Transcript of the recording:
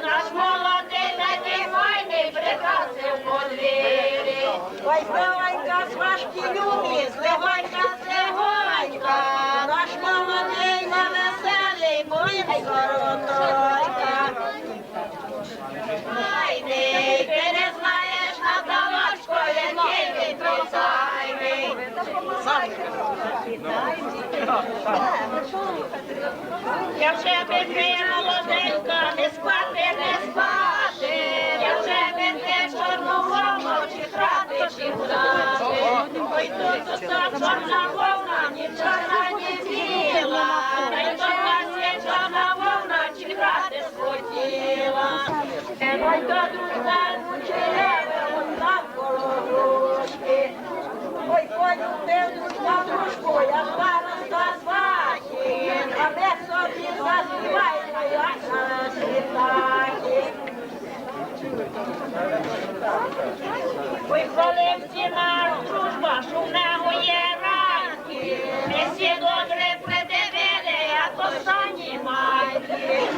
Наш молодий такий файний прикрасив подвір'ї. Ой, зливайка, сважки любі, зливайка, зливайка, наш молодий на веселий, буйний короточка. Файний, ти не знаєш, Наталочко, який він трусайний. Я вже би ти, молоденька, не спати, не спати. Я вже би ти чорну вовну, чи храти, чи грати. Ой, тут уста чорна вовна, ні чорна, ні біла. Та й до нас є чорна вовна, чи храти схотіла. Ой, до друга, чи леве, там коло грушки. Ой, полюбив дружка дружку, я староста свахін, а ми собі заспіваємо, як на світакі. Ой, коли в стінах дружба шумного є ранки, ми всі добре придивили, а то самі майки.